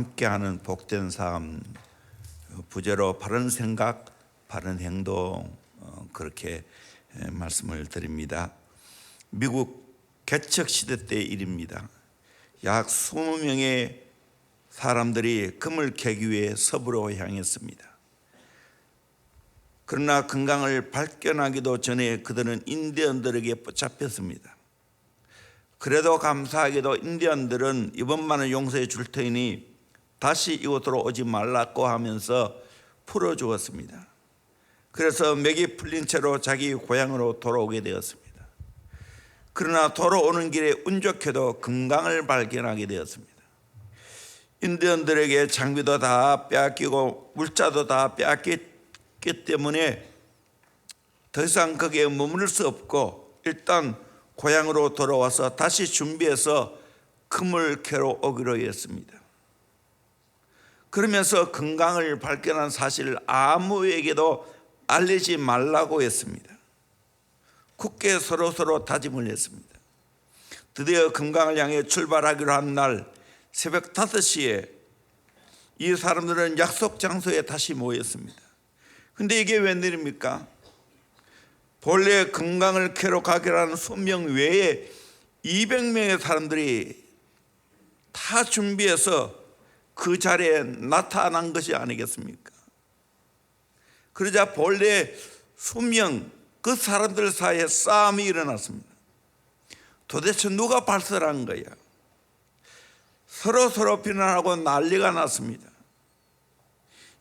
함께하는 복된 삶, 부제로 바른 생각, 바른 행동, 그렇게 말씀을 드립니다. 미국 개척 시대 때 일입니다. 약 20명의 사람들이 금을 캐기 위해 서부로 향했습니다. 그러나 금강을 발견하기도 전에 그들은 인디언들에게 붙잡혔습니다. 그래도 감사하게도 인디언들은 이번만은 용서해 줄 테니 다시 이곳으로 오지 말라고 하면서 풀어주었습니다. 그래서 맥이 풀린 채로 자기 고향으로 돌아오게 되었습니다. 그러나 돌아오는 길에 운 좋게도 금강을 발견하게 되었습니다. 인디언들에게 장비도 다 빼앗기고 물자도 다 빼앗겼기 때문에 더 이상 거기에 머무를 수 없고 일단 고향으로 돌아와서 다시 준비해서 금을 캐러 오기로 했습니다. 그러면서 금강을 발견한 사실을 아무에게도 알리지 말라고 했습니다. 굳게 서로 다짐을 했습니다. 드디어 금강을 향해 출발하기로 한 날 새벽 5시에 이 사람들은 약속 장소에 다시 모였습니다. 근데 이게 웬일입니까? 본래 금강을 캐러 가기로 한 20명 외에 200명의 사람들이 다 준비해서 그 자리에 나타난 것이 아니겠습니까? 그러자 본래 수명 그 사람들 사이에 싸움이 일어났습니다. 도대체 누가 발설한 거야? 서로 비난하고 난리가 났습니다.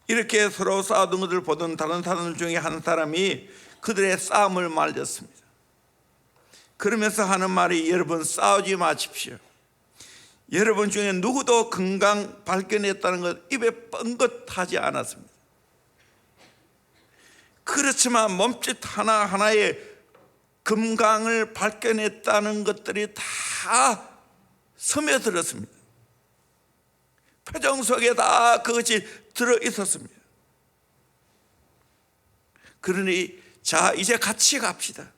이렇게 서로 싸우던 것을 보던 다른 사람들 중에 한 사람이 그들의 싸움을 말렸습니다. 그러면서 하는 말이, 여러분 싸우지 마십시오. 여러분 중에 누구도 금강 발견했다는 것 입에 뻥긋하지 않았습니다. 그렇지만 몸짓 하나하나에 금강을 발견했다는 것들이 다 스며들었습니다. 표정 속에 다 그것이 들어있었습니다. 그러니 자, 이제 같이 갑시다.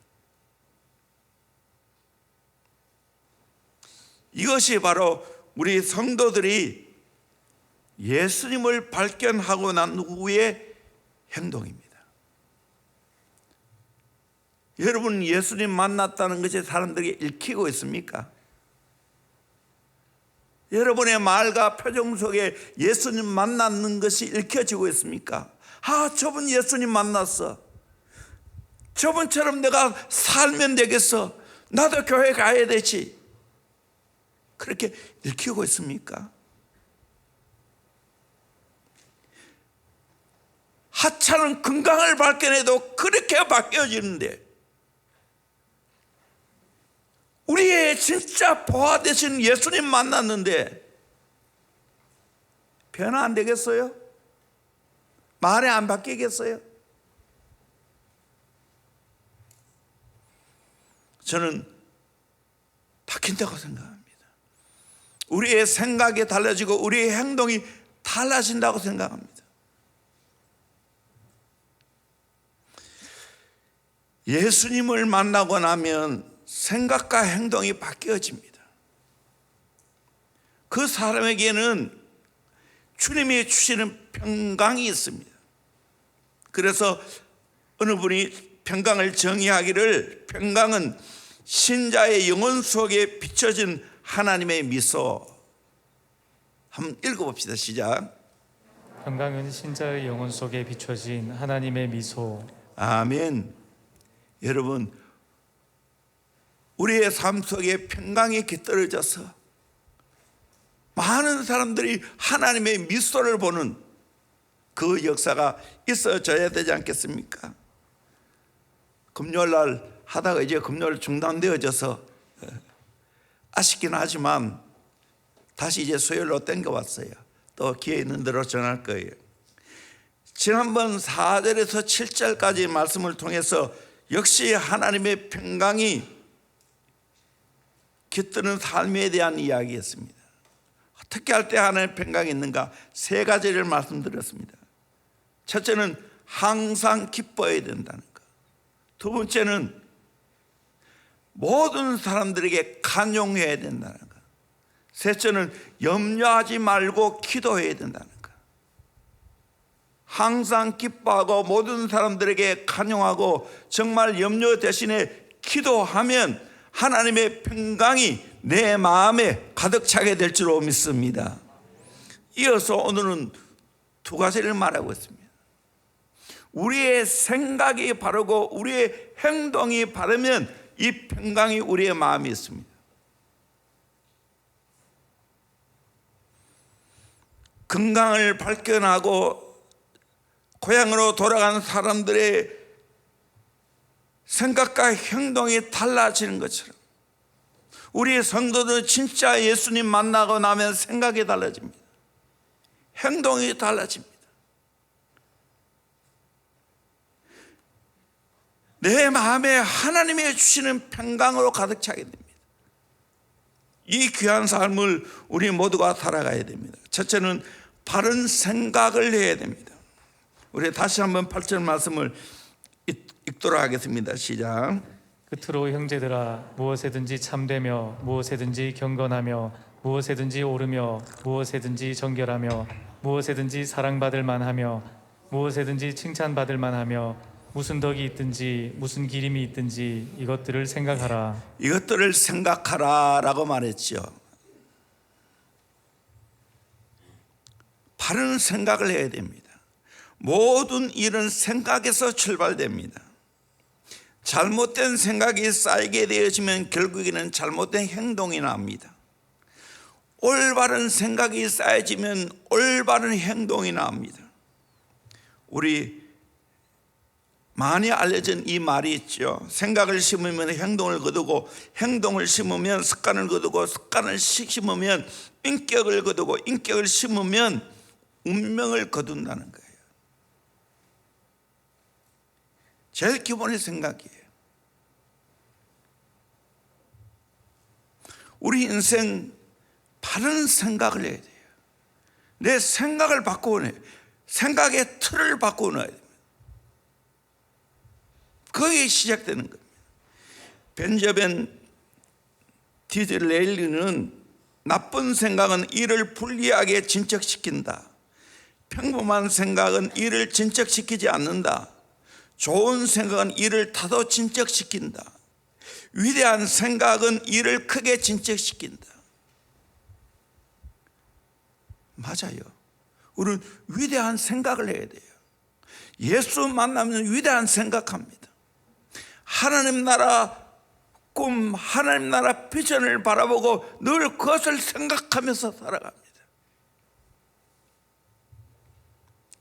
이것이 바로 우리 성도들이 예수님을 발견하고 난 후의 행동입니다. 여러분, 예수님 만났다는 것이 사람들에게 읽히고 있습니까? 여러분의 말과 표정 속에 예수님 만났는 것이 읽혀지고 있습니까? 아, 저분 예수님 만났어. 저분처럼 내가 살면 되겠어. 나도 교회 가야 되지. 그렇게 읽히고 있습니까? 하찮은 금강을 발견해도 그렇게 바뀌어지는데, 우리의 진짜 보아 되신 예수님 만났는데 변화 안 되겠어요? 말이 안 바뀌겠어요? 저는 바뀐다고 생각합니다. 우리의 생각이 달라지고 우리의 행동이 달라진다고 생각합니다. 예수님을 만나고 나면 생각과 행동이 바뀌어집니다. 그 사람에게는 주님이 주시는 평강이 있습니다. 그래서 어느 분이 평강을 정의하기를, 평강은 신자의 영혼 속에 비춰진 하나님의 미소. 한번 읽어봅시다. 시작. 평강은 신자의 영혼 속에 비춰진 하나님의 미소. 아멘. 여러분, 우리의 삶 속에 평강이 깃들어져서 많은 사람들이 하나님의 미소를 보는 그 역사가 있어져야 되지 않겠습니까? 금요일날 하다가 이제 금요일 중단되어져서 아쉽긴 하지만 다시 이제 수요일로 땡겨왔어요. 또 기회 있는 대로 전할 거예요. 지난번 4절에서 7절까지 말씀을 통해서 역시 하나님의 평강이 깃드는 삶에 대한 이야기였습니다. 어떻게 할 때 하나님의 평강이 있는가? 3가지를 말씀드렸습니다. 첫째는 항상 기뻐해야 된다는 것. 두 번째는 모든 사람들에게 간용해야 된다는 것. 셋째는 염려하지 말고 기도해야 된다는 것. 항상 기뻐하고 모든 사람들에게 간용하고 정말 염려 대신에 기도하면 하나님의 평강이 내 마음에 가득 차게 될 줄로 믿습니다. 이어서 오늘은 두 가지를 말하고 있습니다. 우리의 생각이 바르고 우리의 행동이 바르면 이 평강이 우리의 마음에 있습니다. 건강을 발견하고 고향으로 돌아간 사람들의 생각과 행동이 달라지는 것처럼 우리 성도들 진짜 예수님 만나고 나면 생각이 달라집니다. 행동이 달라집니다. 내 마음에 하나님이 주시는 평강으로 가득 차게 됩니다. 이 귀한 삶을 우리 모두가 살아가야 됩니다. 첫째는 바른 생각을 해야 됩니다. 우리 다시 한번 8절 말씀을 읽도록 하겠습니다. 시작. 끝으로 형제들아, 무엇에든지 참되며 무엇에든지 경건하며 무엇에든지 오르며 무엇에든지 정결하며 무엇에든지 사랑받을 만하며 무엇에든지 칭찬받을 만하며 무슨 덕이 있든지 무슨 기림이 있든지 이것들을 생각하라. 이것들을 생각하라라고 말했죠. 바른 생각을 해야 됩니다. 모든 일은 생각에서 출발됩니다. 잘못된 생각이 쌓이게 되어지면 결국에는 잘못된 행동이 나옵니다. 올바른 생각이 쌓여지면 올바른 행동이 나옵니다. 우리 많이 알려진 이 말이 있죠. 생각을 심으면 행동을 거두고 행동을 심으면 습관을 거두고 습관을 심으면 인격을 거두고 인격을 심으면 운명을 거둔다는 거예요. 제일 기본의 생각이에요. 우리 인생 바른 생각을 해야 돼요. 내 생각을 바꾸어내요. 생각의 틀을 바꾸어내야 됩니다. 거기에 시작되는 겁니다. 벤저벤 디즈레일리는 나쁜 생각은 일을 불리하게 진척시킨다. 평범한 생각은 일을 진척시키지 않는다. 좋은 생각은 일을 타도 진척시킨다. 위대한 생각은 일을 크게 진척시킨다. 맞아요. 우리는 위대한 생각을 해야 돼요. 예수 만나면 위대한 생각합니다. 하나님 나라 꿈, 하나님 나라 비전을 바라보고 늘 그것을 생각하면서 살아갑니다.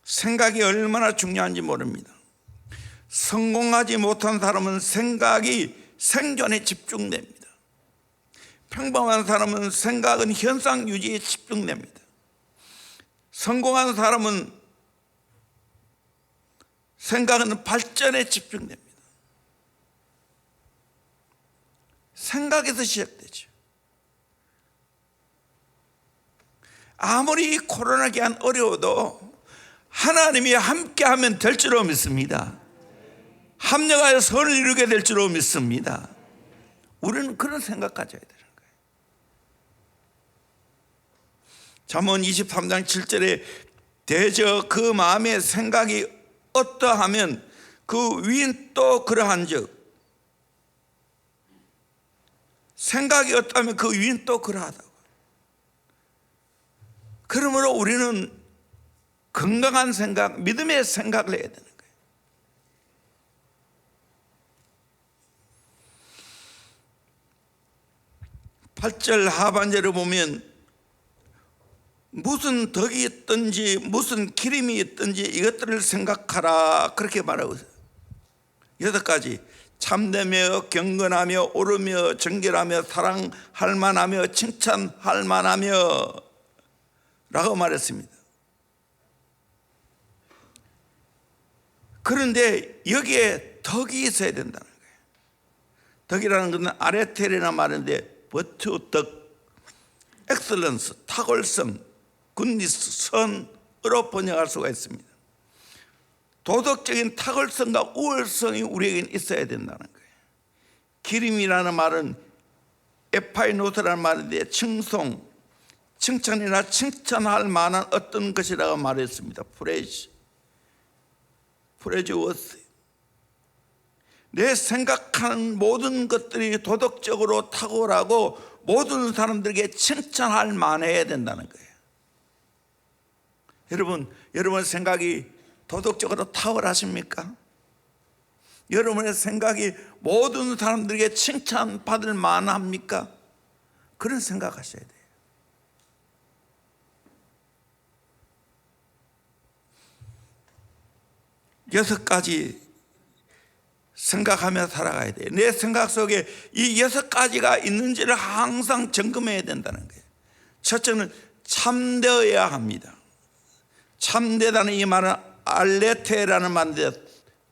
생각이 얼마나 중요한지 모릅니다. 성공하지 못한 사람은 생각이 생존에 집중됩니다. 평범한 사람은 생각은 현상 유지에 집중됩니다. 성공한 사람은 생각은 발전에 집중됩니다. 생각에서 시작되죠. 아무리 코로나 기간 어려워도 하나님이 함께하면 될 줄로 믿습니다. 합력하여 선을 이루게 될 줄로 믿습니다. 우리는 그런 생각 가져야 되는 거예요. 잠언 23장 7절에 대저 그 마음의 생각이 어떠하면 그 위인 또 그러한즉, 생각이 어떠하면 그 위인 또 그러하다고. 그러므로 우리는 건강한 생각, 믿음의 생각을 해야 되는 거예요. 팔절 하반절을 보면 무슨 덕이 있든지 무슨 기림이 있든지 이것들을 생각하라 그렇게 말하고 있어요. 8가지. 참되며 경건하며 오르며 정결하며 사랑할 만하며 칭찬할 만하며 라고 말했습니다. 그런데 여기에 덕이 있어야 된다는 거예요. 덕이라는 것은 아레텔이라는 말인데 버튜, 덕, 엑셀런스, 탁월성, 굿니스, 선으로 번역할 수가 있습니다. 도덕적인 탁월성과 우월성이 우리에게는 있어야 된다는 거예요. 기림이라는 말은 에파이노스라는 말인데 칭송, 칭찬이나 칭찬할 만한 어떤 것이라고 말했습니다. 프레즈 워스. 내 생각하는 모든 것들이 도덕적으로 탁월하고 모든 사람들에게 칭찬할 만해야 된다는 거예요. 여러분 생각이 도덕적으로 탁월하십니까? 여러분의 생각이 모든 사람들에게 칭찬받을 만합니까? 그런 생각하셔야 돼요. 여섯 가지 생각하며 살아가야 돼요. 내 생각 속에 이 여섯 가지가 있는지를 항상 점검해야 된다는 거예요. 첫째는 참되어야 합니다. 참되다는 이 말은 알레테라는 말인데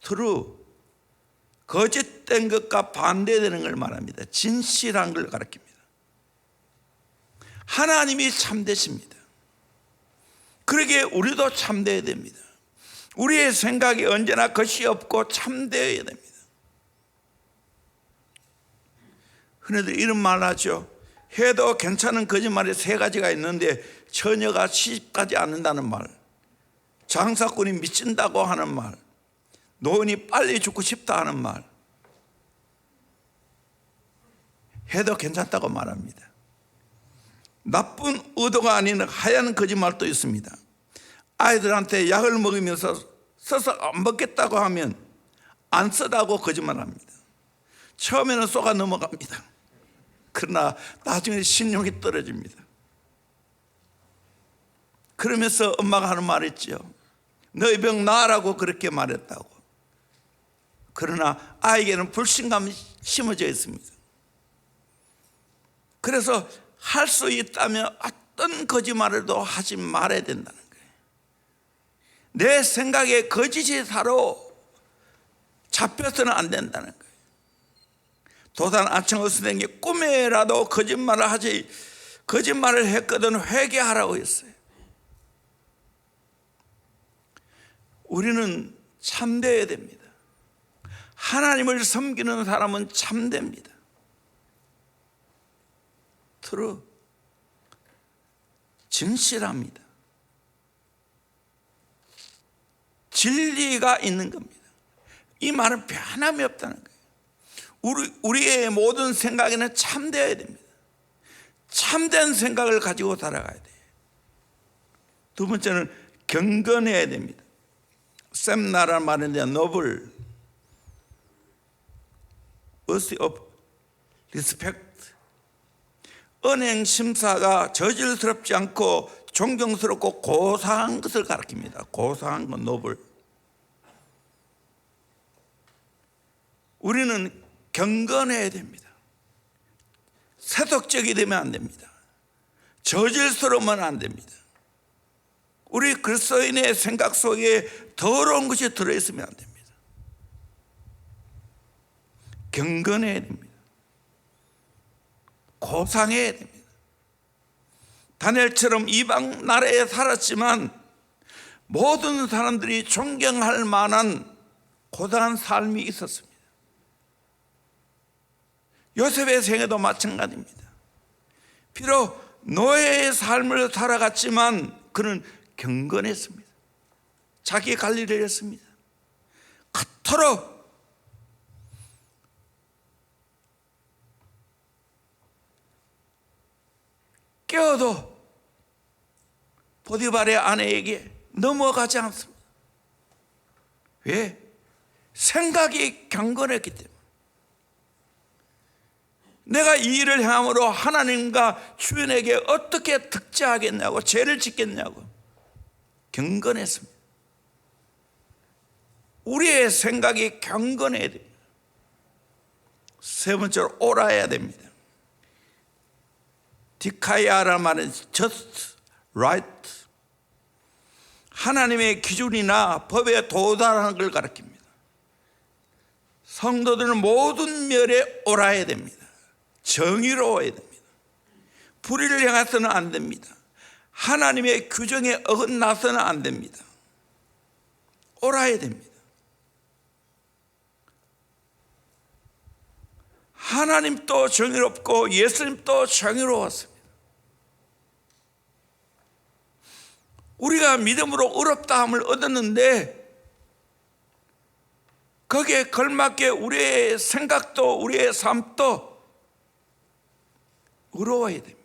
true, 거짓된 것과 반대되는 걸 말합니다. 진실한 걸 가리킵니다. 하나님이 참되십니다. 그러기에 우리도 참되어야 됩니다. 우리의 생각이 언제나 것이 없고 참되어야 됩니다. 흔히들 이런 말 하죠. 해도 괜찮은 거짓말이 세 가지가 있는데 처녀가 시집가지 않는다는 말, 장사꾼이 미친다고 하는 말, 노인이 빨리 죽고 싶다 하는 말. 해도 괜찮다고 말합니다. 나쁜 의도가 아닌 하얀 거짓말도 있습니다. 아이들한테 약을 먹이면서 써서 안 먹겠다고 하면 안 쓰다고 거짓말합니다. 처음에는 쏘가 넘어갑니다. 그러나 나중에 신용이 떨어집니다. 그러면서 엄마가 하는 말 있죠. 너희 병 나으라고 그렇게 말했다고. 그러나 아이에게는 불신감이 심어져 있습니다. 그래서 할 수 있다면 어떤 거짓말을도 하지 말아야 된다는 거예요. 내 생각에 거짓이 사로 잡혀서는 안 된다는 거예요. 도산 안창호 선생님이 꿈에라도 거짓말을 하지, 거짓말을 했거든 회개하라고 했어요. 우리는 참되어야 됩니다. 하나님을 섬기는 사람은 참됩니다. true, 진실합니다. 진리가 있는 겁니다. 이 말은 변함이 없다는 거예요. 우리의 모든 생각에는 참되어야 됩니다. 참된 생각을 가지고 살아가야 돼요. 두 번째는 경건해야 됩니다. 샘나라는 말인데 노블, worthy of respect. 은행 심사가 저질스럽지 않고 존경스럽고 고상한 것을 가리킵니다. 고상한 건 노블. 우리는 경건해야 됩니다. 세속적이 되면 안 됩니다. 저질스러우면 안 됩니다. 우리 그리스도인의 생각 속에 더러운 것이 들어있으면 안 됩니다. 경건해야 됩니다. 고상해야 됩니다. 다니엘처럼 이방 나라에 살았지만 모든 사람들이 존경할 만한 고상한 삶이 있었습니다. 요셉의 생애도 마찬가지입니다. 비록 노예의 삶을 살아갔지만 그는 경건했습니다. 자기 관리를 했습니다. 그토록 깨어도 보디발의 아내에게 넘어가지 않습니다. 왜? 생각이 경건했기 때문에. 내가 이 일을 행함으로 하나님과 주인에게 어떻게 득죄하겠냐고, 죄를 짓겠냐고 경건했습니다. 우리의 생각이 경건해야 됩니다. 세 번째로 옳아야 됩니다. 디카이아라는 말은 just right, 하나님의 기준이나 법에 도달하는 걸 가리킵니다. 성도들은 모든 면에 옳아야 됩니다. 정의로워야 됩니다. 불의를 행해서는 안 됩니다. 하나님의 규정에 어긋나서는 안 됩니다. 옳아야 됩니다. 하나님도 정의롭고 예수님도 정의로웠습니다. 우리가 믿음으로 의롭다함을 얻었는데 거기에 걸맞게 우리의 생각도 우리의 삶도 의로워야 됩니다.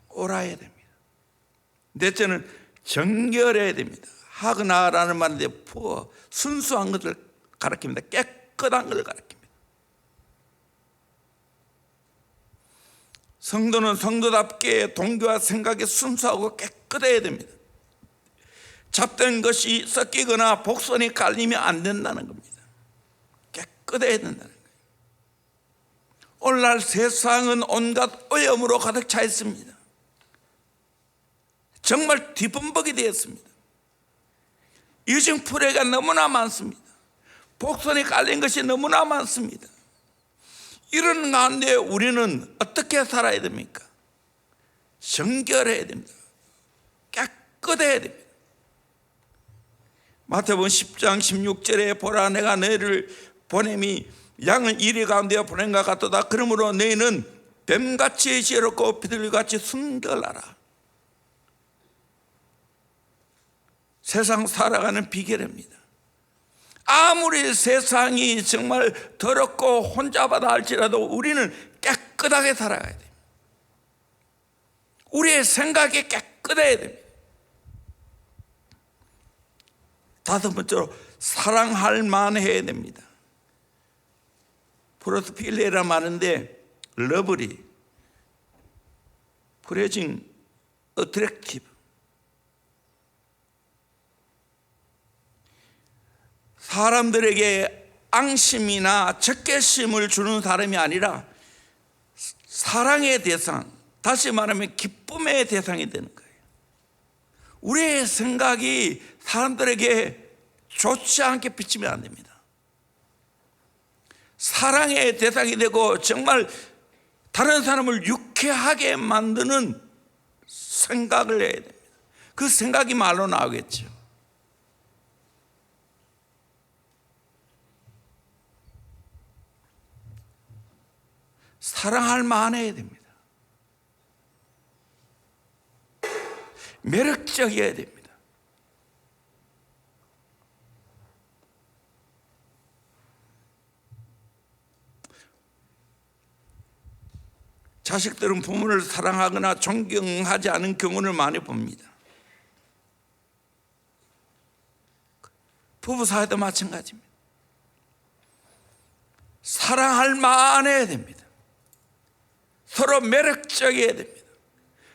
옳아야 됩니다. 넷째는 정결해야 됩니다. 하그나라는 말인데 푸어, 순수한 것을 가리킵니다. 깨끗한 것을 가리킵니다. 성도는 성도답게 동기와 생각이 순수하고 깨끗해야 됩니다. 잡된 것이 섞이거나 복선이 깔리면 안 된다는 겁니다. 깨끗해야 된다는 거예요. 오늘날 세상은 온갖 오염으로 가득 차 있습니다. 정말 뒤범벅이 되었습니다. 유증풀이가 너무나 많습니다. 복선이 깔린 것이 너무나 많습니다. 이런 가운데 우리는 어떻게 살아야 됩니까? 정결해야 됩니다. 깨끗해야 됩니다. 마태복음 10장 16절에 보라 내가 너희를 보냄이 양을 이리 가운데 보낸 것 같도다. 그러므로 너희는 뱀같이 지혜롭고 비둘기같이 순결하라. 세상 살아가는 비결입니다. 아무리 세상이 정말 더럽고 혼잡하다 할지라도 우리는 깨끗하게 살아가야 돼요. 우리의 생각이 깨끗해야 됩니다. 다섯 번째로 사랑할 만해야 됩니다. 프로스 필레라 말인데 러블리, 프레징, 어트랙티브. 사람들에게 앙심이나 적개심을 주는 사람이 아니라 사랑의 대상, 다시 말하면 기쁨의 대상이 되는 거예요. 우리의 생각이 사람들에게 좋지 않게 비치면 안 됩니다. 사랑의 대상이 되고 정말 다른 사람을 유쾌하게 만드는 생각을 해야 됩니다. 그 생각이 말로 나오겠죠. 사랑할 만해야 됩니다. 매력적이어야 됩니다. 자식들은 부모를 사랑하거나 존경하지 않은 경우를 많이 봅니다. 부부 사이도 마찬가지입니다. 사랑할 만해야 됩니다. 서로 매력적이어야 됩니다.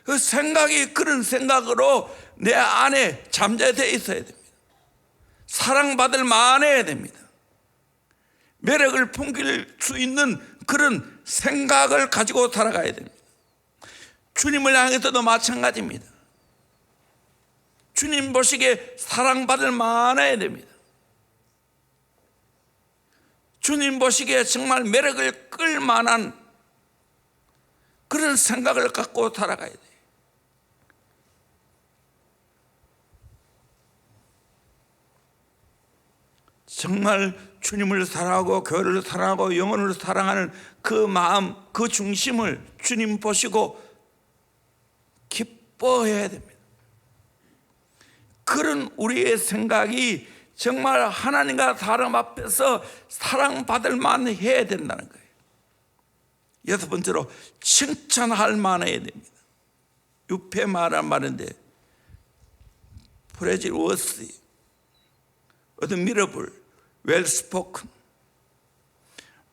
그 생각이 그런 생각으로 내 안에 잠재되어 있어야 됩니다. 사랑받을 만해야 됩니다. 매력을 풍길 수 있는 그런 생각을 가지고 살아가야 됩니다. 주님을 향해서도 마찬가지입니다. 주님 보시기에 사랑받을 만해야 됩니다. 주님 보시기에 정말 매력을 끌 만한 그런 생각을 갖고 살아가야 돼요. 정말 주님을 사랑하고 교회를 사랑하고 영혼을 사랑하는 그 마음, 그 중심을 주님 보시고 기뻐해야 됩니다. 그런 우리의 생각이 정말 하나님과 사람 앞에서 사랑받을 만해야 된다는 거예요. 여섯 번째로 칭찬할 만해야 됩니다. 유페 말한 말인데 프레질 워스, 어드미러블, 웰스포큰,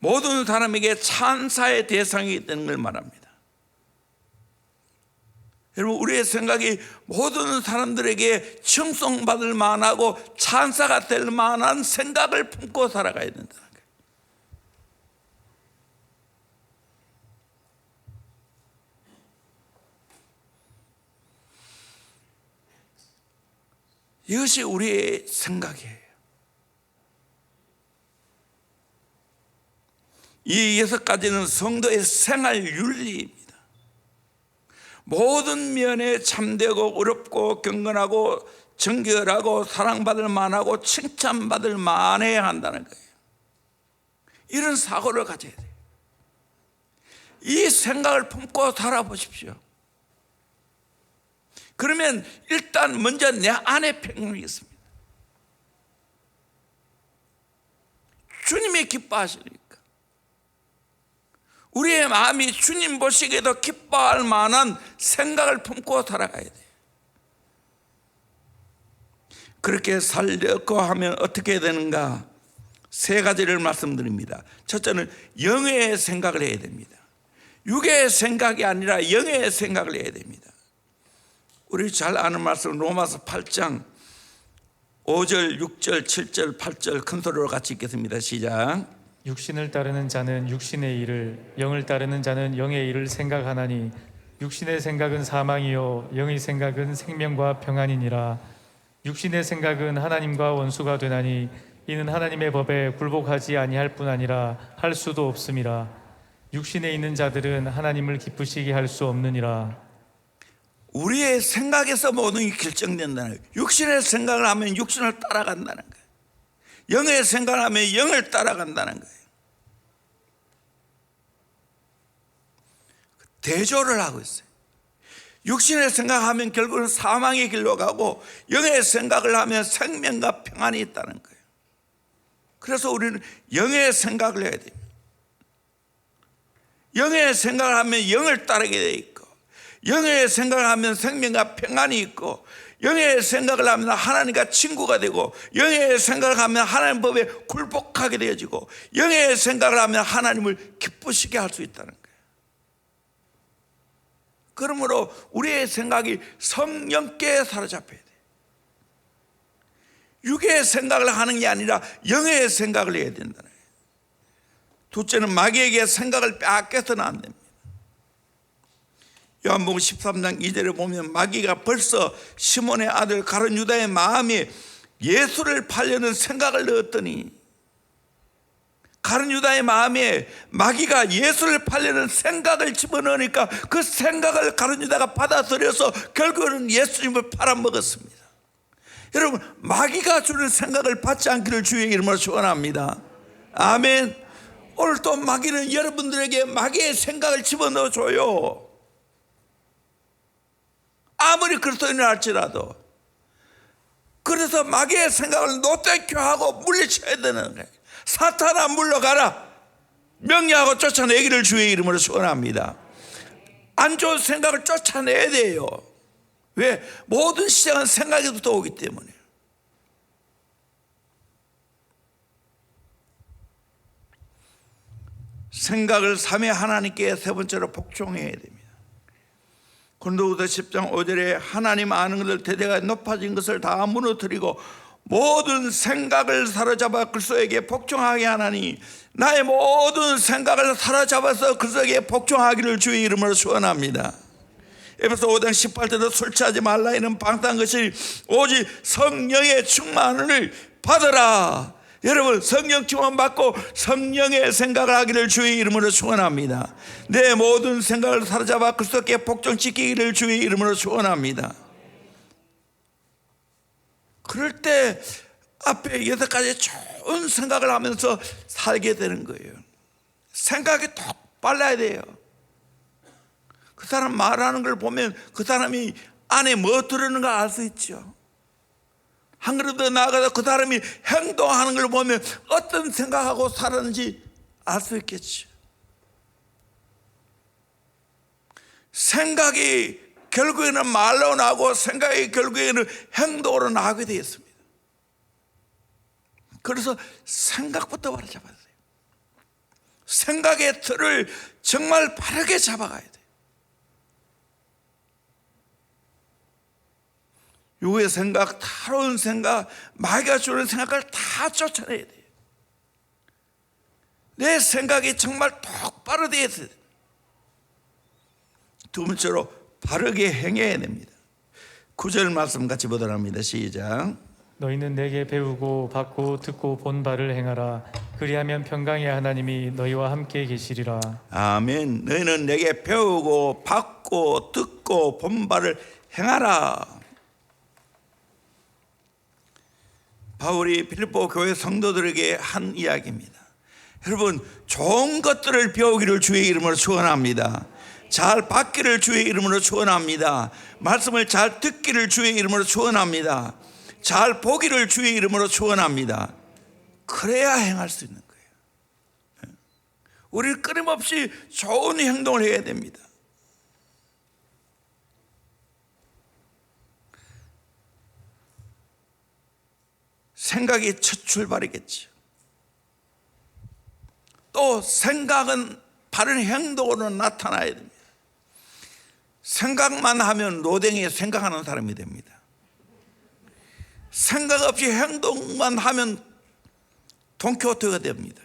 모든 사람에게 찬사의 대상이 되는 걸 말합니다. 여러분, 우리의 생각이 모든 사람들에게 칭송받을 만하고 찬사가 될 만한 생각을 품고 살아가야 된다는 거예요. 이것이 우리의 생각이에요. 이 여섯 가지는 성도의 생활 윤리입니다. 모든 면에 참되고 어렵고 경건하고 정결하고 사랑받을 만하고 칭찬받을 만해야 한다는 거예요. 이런 사고를 가져야 돼요. 이 생각을 품고 살아보십시오. 그러면 일단 먼저 내 안에 평강이 있습니다. 주님이 기뻐하시니까 우리의 마음이 주님 보시기에도 기뻐할 만한 생각을 품고 살아가야 돼요. 그렇게 살려고 하면 어떻게 되는가? 세 가지를 말씀드립니다. 첫째는 영의 생각을 해야 됩니다. 육의 생각이 아니라 영의 생각을 해야 됩니다. 우리 잘 아는 말씀 로마서 8장 5절, 6절, 7절, 8절 큰 소리로 같이 읽겠습니다. 시작. 육신을 따르는 자는 육신의 일을, 영을 따르는 자는 영의 일을 생각하나니 육신의 생각은 사망이요 영의 생각은 생명과 평안이니라. 육신의 생각은 하나님과 원수가 되나니 이는 하나님의 법에 굴복하지 아니할 뿐 아니라 할 수도 없음이라. 육신에 있는 자들은 하나님을 기쁘시게 할 수 없느니라. 우리의 생각에서 모든 게 결정된다는 거예요. 육신의 생각을 하면 육신을 따라간다는 거예요. 영의 생각을 하면 영을 따라간다는 거예요. 대조를 하고 있어요. 육신의 생각하면 결국은 사망의 길로 가고 영의 생각을 하면 생명과 평안이 있다는 거예요. 그래서 우리는 영의 생각을 해야 됩니다. 영의 생각을 하면 영을 따르게 돼 있고, 영의 생각을 하면 생명과 평안이 있고, 영의 생각을 하면 하나님과 친구가 되고, 영의 생각을 하면 하나님 법에 굴복하게 되어지고, 영의 생각을 하면 하나님을 기쁘시게 할 수 있다는 거예요. 그러므로 우리의 생각이 성령께 사로잡혀야 돼요. 육의 생각을 하는 게 아니라 영의 생각을 해야 된다는 거예요. 둘째는 마귀에게 생각을 빼앗겨서는 안 됩니다. 요한복음 13장 2절에 보면 마귀가 벌써 시몬의 아들 가룟 유다의 마음에 예수를 팔려는 생각을 넣었더니, 가룟 유다의 마음에 마귀가 예수를 팔려는 생각을 집어넣으니까 그 생각을 가룟 유다가 받아들여서 결국은 예수님을 팔아먹었습니다. 여러분, 마귀가 주는 생각을 받지 않기를 주의 이름으로 축원합니다. 아멘. 오늘 또 마귀는 여러분들에게 마귀의 생각을 집어넣어줘요. 아무리 그리스도인을 할지라도. 그래서 마귀의 생각을 노태교하고 물리쳐야 되는 거예요. 사탄아 물러가라 명령하고 쫓아내기를 주의 이름으로 축원합니다. 안 좋은 생각을 쫓아내야 돼요. 왜? 모든 시작은 생각에서부터 오기 때문에. 생각을 삼위 하나님께 세 번째로 복종해야 됩니다. 고린도후서 10장 5절에 하나님 아는 것을 대대가 높아진 것을 다 무너뜨리고 모든 생각을 사로잡아 그리스도에게 복종하게 하나니, 나의 모든 생각을 사로잡아서 그리스도에게 복종하기를 주의 이름으로 축원합니다. 에베소 5장 18절에 술 취하지 말라 이는 방탕한 것이 오직 성령의 충만을 받으라. 여러분, 성령 충만 받고 성령의 생각을 하기를 주의 이름으로 축원합니다. 내 모든 생각을 사로잡아 그리스도께 복종시키기를 주의 이름으로 축원합니다. 그럴 때 앞에 6가지 좋은 생각을 하면서 살게 되는 거예요. 생각이 톡 빨라야 돼요. 그 사람 말하는 걸 보면 그 사람이 안에 뭐 들었는가 알 수 있죠. 한 걸음 더 나아가서 그 사람이 행동하는 걸 보면 어떤 생각하고 살았는지 알 수 있겠죠. 생각이 결국에는 말로 나고 생각이 결국에는 행동으로 나가게 되어 있습니다. 그래서 생각부터 바로 잡아야 돼요. 생각의 틀을 정말 바르게 잡아가야 돼요. 육의 생각, 다른 생각, 마귀가 주는 생각을 다 쫓아내야 돼요. 내 생각이 정말 똑바로 되어야 돼요. 두 번째로 바르게 행해야 됩니다. 9절 말씀 같이 보도록 합니다. 시작. 너희는 내게 배우고 받고 듣고 본 바를 행하라. 그리하면 평강의 하나님이 너희와 함께 계시리라. 아멘. 너희는 내게 배우고 받고 듣고 본 바를 행하라. 바울이 빌립보 교회 성도들에게 한 이야기입니다. 여러분, 좋은 것들을 배우기를 주의 이름으로 축원합니다. 잘 받기를 주의 이름으로 축원합니다. 말씀을 잘 듣기를 주의 이름으로 축원합니다. 잘 보기를 주의 이름으로 축원합니다. 그래야 행할 수 있는 거예요. 우리는 끊임없이 좋은 행동을 해야 됩니다. 생각이 첫 출발이겠죠. 또 생각은 바른 행동으로 나타나야 됩니다. 생각만 하면 로댕이 생각하는 사람이 됩니다. 생각 없이 행동만 하면 돈키호테가 됩니다.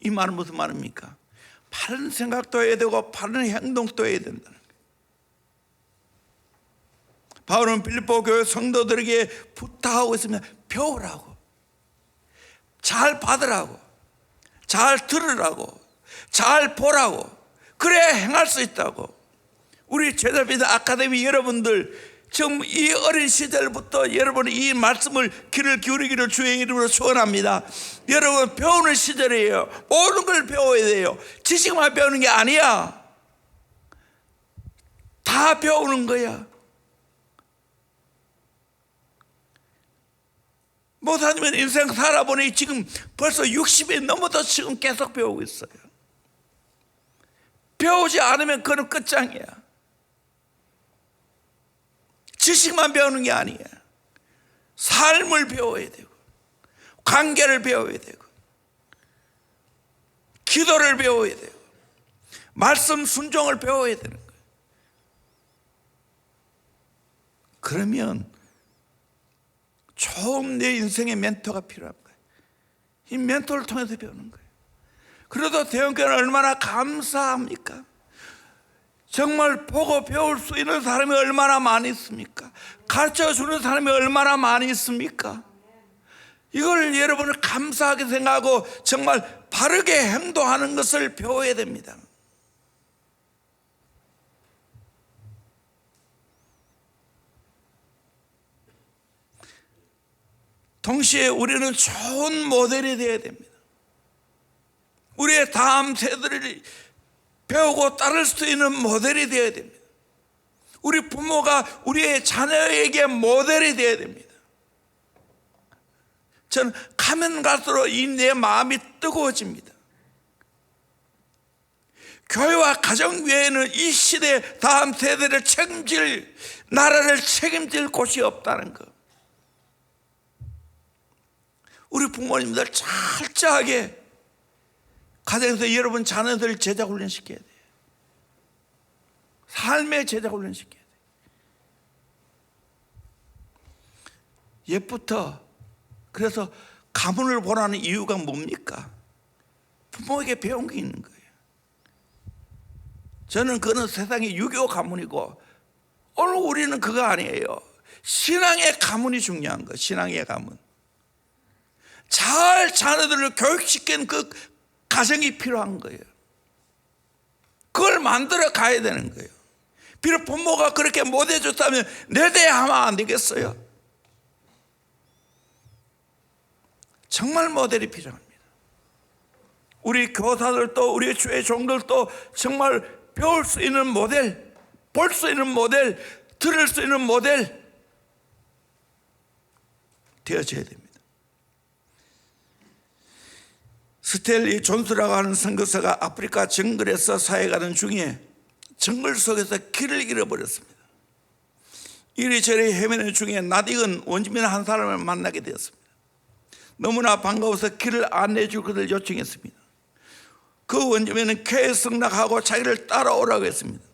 이 말은 무슨 말입니까? 바른 생각도 해야 되고 바른 행동도 해야 된다는 거예요. 바울은 빌립보 교회 성도들에게 부탁하고 있습니다. 배우라고, 잘 받으라고, 잘 들으라고, 잘 보라고, 그래야 행할 수 있다고. 우리 제자비드 아카데미 여러분들, 지금 이 어린 시절부터 여러분이 이 말씀을 귀를 기울이기를 주의 이름으로 축원합니다. 여러분 배우는 시절이에요. 모든 걸 배워야 돼요. 지식만 배우는 게 아니야. 다 배우는 거야. 목사님은 인생 살아보니 지금 벌써 60이 넘어도 지금 계속 배우고 있어요. 배우지 않으면 그건 끝장이야. 지식만 배우는 게 아니야. 삶을 배워야 되고, 관계를 배워야 되고, 기도를 배워야 되고, 말씀 순종을 배워야 되는 거예요. 그러면 좋은 내 인생의 멘토가 필요한 거예요. 이 멘토를 통해서 배우는 거예요. 그래도 대형교회는 얼마나 감사합니까? 정말 보고 배울 수 있는 사람이 얼마나 많이 있습니까? 가르쳐주는 사람이 얼마나 많이 있습니까? 이걸 여러분을 감사하게 생각하고 정말 바르게 행동하는 것을 배워야 됩니다. 동시에 우리는 좋은 모델이 되어야 됩니다. 우리의 다음 세대를 배우고 따를 수 있는 모델이 되어야 됩니다. 우리 부모가 우리의 자녀에게 모델이 되어야 됩니다. 저는 가면 갈수록 이 내 마음이 뜨거워집니다. 교회와 가정 외에는 이 시대 다음 세대를 책임질, 나라를 책임질 곳이 없다는 것. 우리 부모님들 철저하게 가정에서 여러분 자녀들 제자 훈련시켜야 돼요. 삶의 제자 훈련시켜야 돼요. 옛부터 그래서 가문을 보라는 이유가 뭡니까? 부모에게 배운 게 있는 거예요. 저는 그는 세상의 유교 가문이고 오늘 우리는 그거 아니에요. 신앙의 가문이 중요한 거예요. 신앙의 가문. 잘 자녀들을 교육시킨 그 가정이 필요한 거예요. 그걸 만들어 가야 되는 거예요. 비록 부모가 그렇게 못해줬다면 내 대에 하면 안 되겠어요? 정말 모델이 필요합니다. 우리 교사들도 우리 주의 종들도 정말 배울 수 있는 모델, 볼 수 있는 모델, 들을 수 있는 모델 되어져야 됩니다. 스텔리 존스라고 하는 선교사가 아프리카 정글에서 사역하는 중에 정글 속에서 길을 잃어버렸습니다. 이리저리 헤매는 중에 낯익은 원주민 한 사람을 만나게 되었습니다. 너무나 반가워서 길을 안내해 줄 것을 요청했습니다. 그 원주민은 쾌에 승낙하고 자기를 따라오라고 했습니다.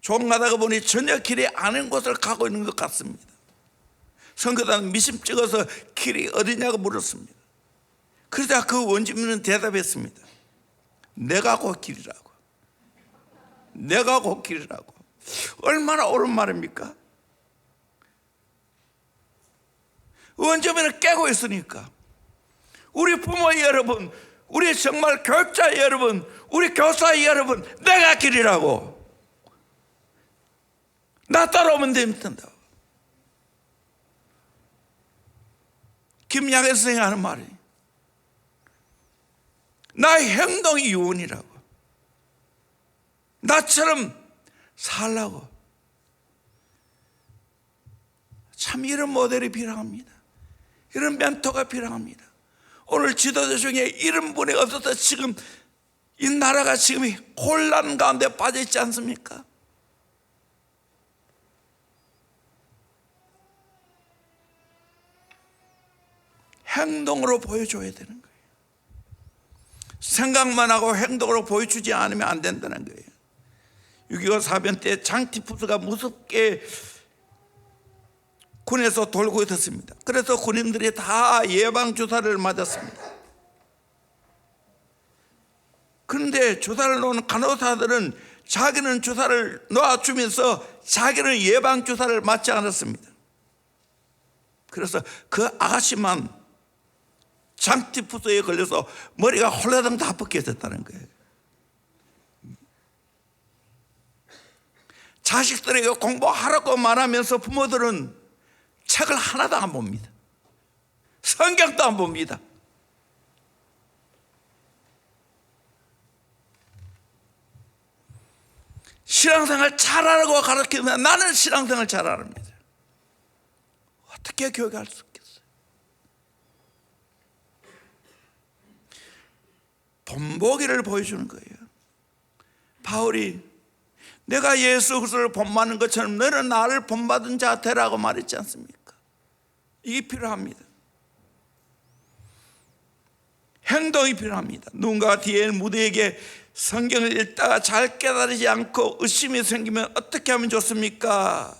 조금 가다가 보니 전혀 길이 아닌 곳을 가고 있는 것 같습니다. 선교사는 미심 찍어서 길이 어디냐고 물었습니다. 그러자 그 원주민은 대답했습니다. 내가 곧 길이라고. 내가 곧 길이라고. 얼마나 옳은 말입니까? 원주민은 깨고 있으니까. 우리 부모 여러분, 우리 정말 교육자 여러분, 우리 교사 여러분, 내가 길이라고. 나 따라오면 됩니다. 김양현 선생이 하는 말이 나의 행동이 유언이라고. 나처럼 살라고. 참 이런 모델이 필요합니다. 이런 멘토가 필요합니다. 오늘 지도자 중에 이런 분이 없어서 지금 이 나라가 지금 혼란 가운데 빠져 있지 않습니까? 행동으로 보여줘야 되는 거예요. 생각만 하고 행동으로 보여주지 않으면 안 된다는 거예요. 6.25 사변 때 장티푸스가 무섭게 군에서 돌고 있었습니다. 그래서 군인들이 다 예방주사를 맞았습니다. 그런데 주사를 놓은 간호사들은 자기는 주사를 놓아주면서 자기는 예방주사를 맞지 않았습니다. 그래서 그 아가씨만 장티푸스에 걸려서 머리가 홀라당 다 벗겨졌다는 거예요. 자식들에게 공부하라고 말하면서 부모들은 책을 하나도 안 봅니다. 성경도 안 봅니다. 신앙생활 잘하라고 가르치면 나는 신앙생활 잘하랍니다. 어떻게 교육할 수 있겠어요? 본보기를 보여주는 거예요. 바울이 내가 예수 그리스도를 본받는 것처럼 너는 나를 본받은 자 되라고 말했지 않습니까? 이게 필요합니다. 행동이 필요합니다. 누군가 뒤에 무대에게 성경을 읽다가 잘 깨달지 않고 의심이 생기면 어떻게 하면 좋습니까?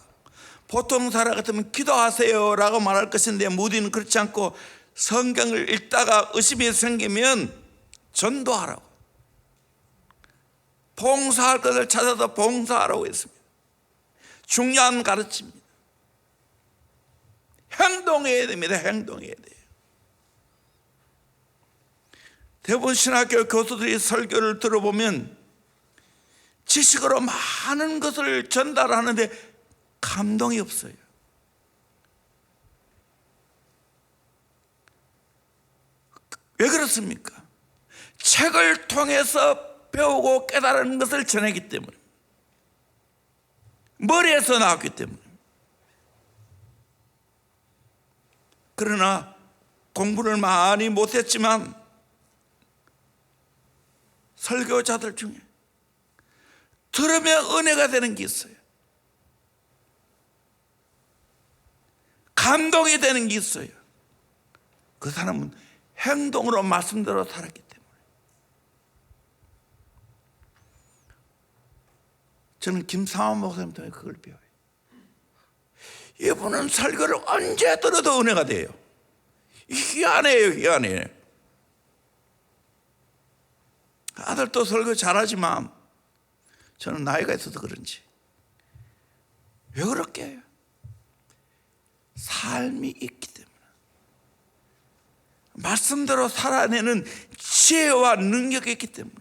보통 사람 같으면 기도하세요 라고 말할 것인데 무디는 그렇지 않고 성경을 읽다가 의심이 생기면 전도하라고, 봉사할 것을 찾아서 봉사하라고 했습니다. 중요한 가르침입니다. 행동해야 됩니다. 행동해야 돼요. 대부분 신학교 교수들이 설교를 들어보면 지식으로 많은 것을 전달하는데 감동이 없어요. 왜 그렇습니까? 책을 통해서 배우고 깨달은 것을 전하기 때문에, 머리에서 나왔기 때문에. 그러나 공부를 많이 못했지만 설교자들 중에 들으면 은혜가 되는 게 있어요. 감동이 되는 게 있어요. 그 사람은 행동으로 말씀대로 살았기 때문에. 저는 김상원 목사님 때문에 그걸 배워요. 이분은 설교를 언제 들어도 은혜가 돼요. 희한해요, 희한해요. 아들도 설교 잘하지만 저는 나이가 있어서 그런지 왜 그렇게 해요? 삶이 있기 때문에, 말씀대로 살아내는 지혜와 능력이 있기 때문에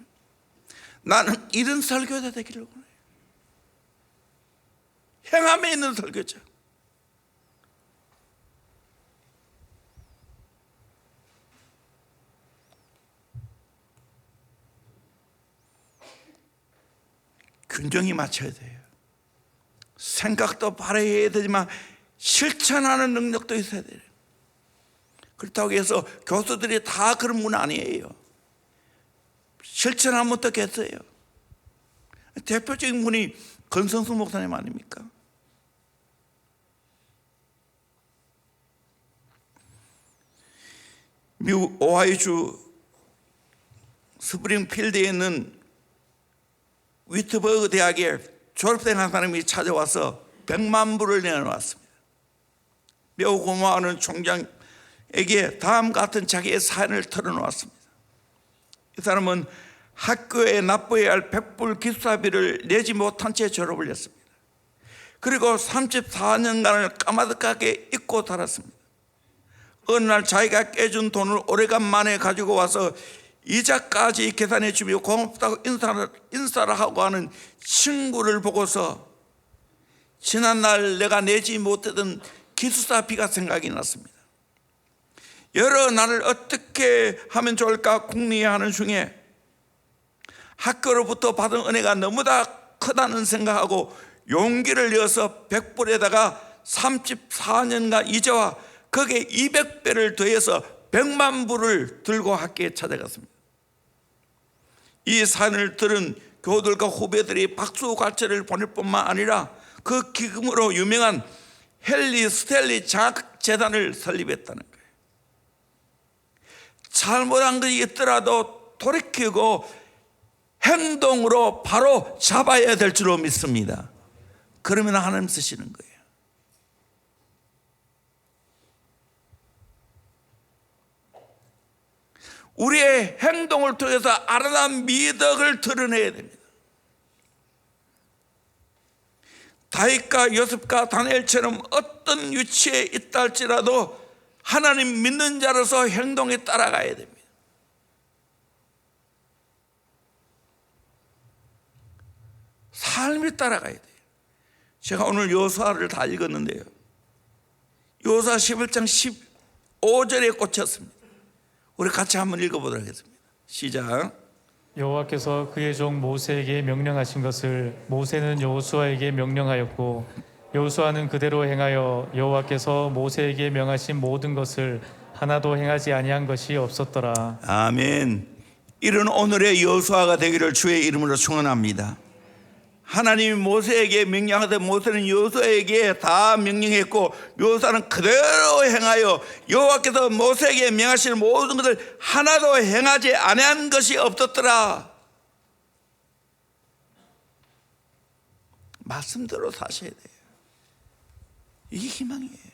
나는 이런 설교자 되기를 원해요. 행함에 있는 설교자. 균형이 맞춰야 돼요. 생각도 발휘해야 되지만 실천하는 능력도 있어야 돼요. 그렇다고 해서 교수들이 다 그런 분 아니에요. 실천하면 어떻겠어요? 대표적인 분이 건성수 목사님 아닙니까? 미국 오하이주 스프링필드에 있는 위트버그 대학에 졸업생 한 사람이 찾아와서 100만 불을 내놓았습니다. 매우 고마워하는 총장에게 다음 같은 자기의 사연을 털어놓았습니다. 이 사람은 학교에 납부해야 할 100불 기숙사비를 내지 못한 채 졸업을 했습니다. 그리고 34년간을 까마득하게 잊고 살았습니다. 어느 날 자기가 깨준 돈을 오래간만에 가지고 와서 이자까지 계산해 주며 고맙다고 인사를 하고 하는 친구를 보고서 지난날 내가 내지 못했던 기숙사비가 생각이 났습니다. 여러 날을 어떻게 하면 좋을까 궁리하는 중에 학교로부터 받은 은혜가 너무나 크다는 생각하고 용기를 내어서 100불에다가 34년간 이자와 거기에 200배를 더해서 100만 불을 들고 학교에 찾아갔습니다. 이 사연을 들은 교우들과 후배들이 박수갈채를 보낼 뿐만 아니라 그 기금으로 유명한 헨리 스탠리 장학재단을 설립했다는 거예요. 잘못한 것이 있더라도 돌이키고 행동으로 바로 잡아야 될 줄로 믿습니다. 그러면 하나님 쓰시는 거예요. 우리의 행동을 통해서 아름다운 미덕을 드러내야 됩니다. 다윗과 요셉과 다니엘처럼 어떤 위치에 있다 할지라도 하나님 믿는 자로서 행동에 따라가야 됩니다. 삶이 따라가야 돼요. 제가 오늘 여호수아를 다 읽었는데요, 여호수아 11장 15절에 꽂혔습니다. 우리 같이 한번 읽어보도록 하겠습니다. 시작. 여호와께서 그의 종 모세에게 명령하신 것을 모세는 여호수아에게 명령하였고 여호수아는 그대로 행하여 여호와께서 모세에게 명하신 모든 것을 하나도 행하지 아니한 것이 없었더라. 아멘. 이런 오늘의 여호수아가 되기를 주의 이름으로 축원합니다. 하나님이 모세에게 명령하되 모세는 여호수아에게 다 명령했고 여호수아는 그대로 행하여 여호와께서 모세에게 명하신 모든 것을 하나도 행하지 아니한 것이 없었더라. 말씀대로 사셔야 돼요. 이게 희망이에요.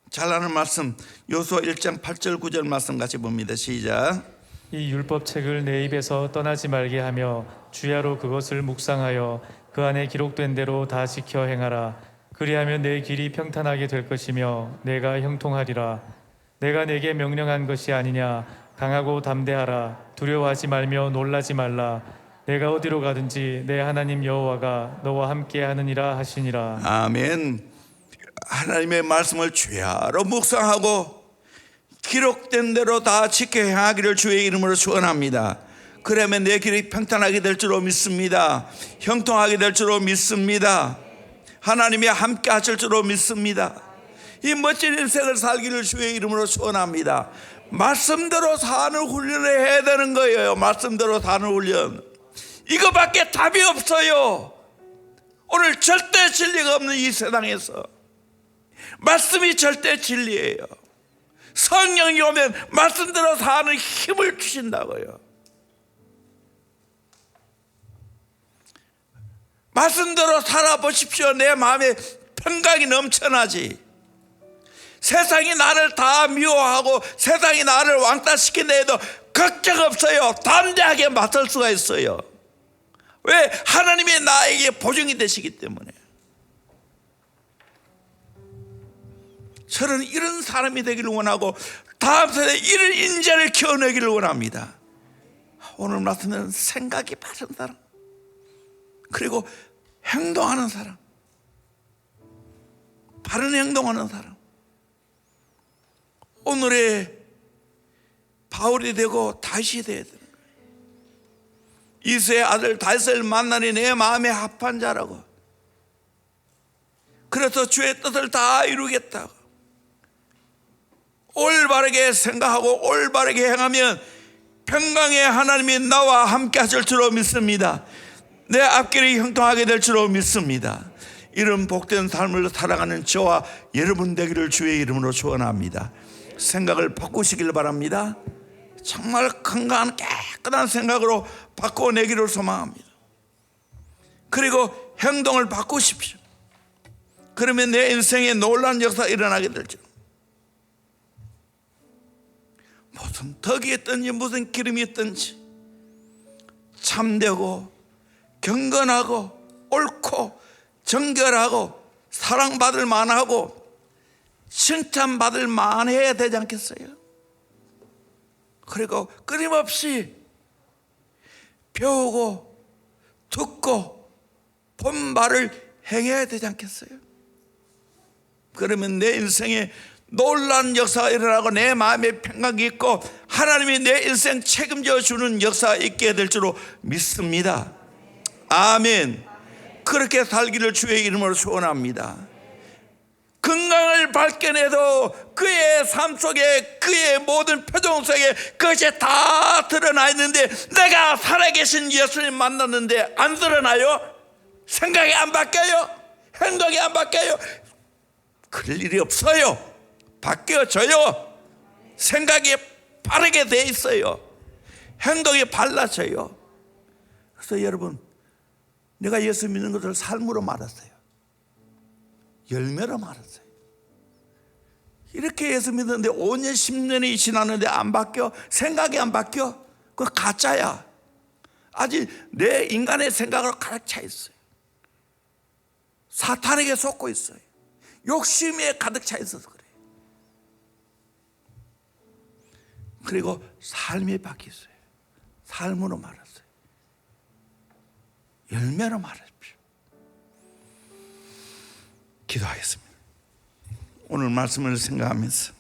잘 아는 말씀 여호수아 1장 8절 9절 말씀 같이 봅니다. 시작. 이 율법책을 내 입에서 떠나지 말게 하며 주야로 그것을 묵상하여 그 안에 기록된 대로 다 지켜 행하라. 그리하면 내 길이 평탄하게 될 것이며 내가 형통하리라. 내가 내게 명령한 것이 아니냐. 강하고 담대하라. 두려워하지 말며 놀라지 말라. 내가 어디로 가든지 내 하나님 여호와가 너와 함께 하느니라 하시니라. 아멘. 하나님의 말씀을 주야로 묵상하고 기록된 대로 다 지켜 행하기를 주의 이름으로 축원합니다. 그러면 내 길이 평탄하게 될 줄로 믿습니다. 형통하게 될 줄로 믿습니다. 하나님이 함께 하실 줄로 믿습니다. 이 멋진 인생을 살기를 주의 이름으로 축원합니다. 말씀대로 사는 훈련을 해야 되는 거예요. 말씀대로 사는 훈련. 이거밖에 답이 없어요. 오늘 절대 진리가 없는 이 세상에서 말씀이 절대 진리예요. 성령이 오면 말씀대로 사는 힘을 주신다고요. 말씀대로 살아보십시오. 내 마음에 평강이 넘쳐나지. 세상이 나를 다 미워하고 세상이 나를 왕따시킨다 해도 걱정 없어요. 담대하게 맞설 수가 있어요. 왜? 하나님이 나에게 보증이 되시기 때문에. 저는 이런 사람이 되기를 원하고 다음 세대에 이런 인재를 키워내기를 원합니다. 오늘 말씀은 생각이 바른 사람, 그리고 행동하는 사람, 바른 행동하는 사람. 오늘의 바울이 되고 다윗이 되어야 되는 거예요. 이새의 아들 다윗을 만나니 내 마음에 합한 자라고. 그래서 주의 뜻을 다 이루겠다고. 올바르게 생각하고 올바르게 행하면 평강의 하나님이 나와 함께 하실 줄로 믿습니다. 내 앞길이 형통하게 될 줄로 믿습니다. 이런 복된 삶을 살아가는 저와 여러분 되기를 주의 이름으로 축원합니다. 생각을 바꾸시길 바랍니다. 정말 건강한 깨끗한 생각으로 바꿔내기를 소망합니다. 그리고 행동을 바꾸십시오. 그러면 내 인생에 놀라운 역사가 일어나게 될 줄. 무슨 덕이 있든지 무슨 기름이 있든지 참되고 경건하고 옳고 정결하고 사랑받을 만하고 칭찬받을 만해야 되지 않겠어요? 그리고 끊임없이 배우고 듣고 본 말을 행해야 되지 않겠어요? 그러면 내 인생에 놀라운 역사가 일어나고 내 마음에 평강이 있고 하나님이 내 일생 책임져 주는 역사가 있게 될 줄로 믿습니다. 아멘. 그렇게 살기를 주의 이름으로 소원합니다. 건강을 발견해도 그의 삶 속에 그의 모든 표정 속에 그것이 다 드러나 있는데 내가 살아계신 예수님 만났는데 안 드러나요? 생각이 안 바뀌어요? 행동이 안 바뀌어요? 그럴 일이 없어요. 바뀌어져요. 생각이 바르게 돼 있어요. 행동이 달라져요. 그래서 여러분, 내가 예수 믿는 것을 삶으로 말았어요. 열매로 말았어요. 이렇게 예수 믿었는데 5년 10년이 지났는데 안 바뀌어? 생각이 안 바뀌어? 그거 가짜야. 아직 내 인간의 생각으로 가득 차 있어요. 사탄에게 속고 있어요. 욕심에 가득 차 있어서 그래요. 그리고 삶이 바뀌었어요. 삶으로 말았어요. 열매로 말하십시오. 기도하겠습니다. 오늘 말씀을 생각하면서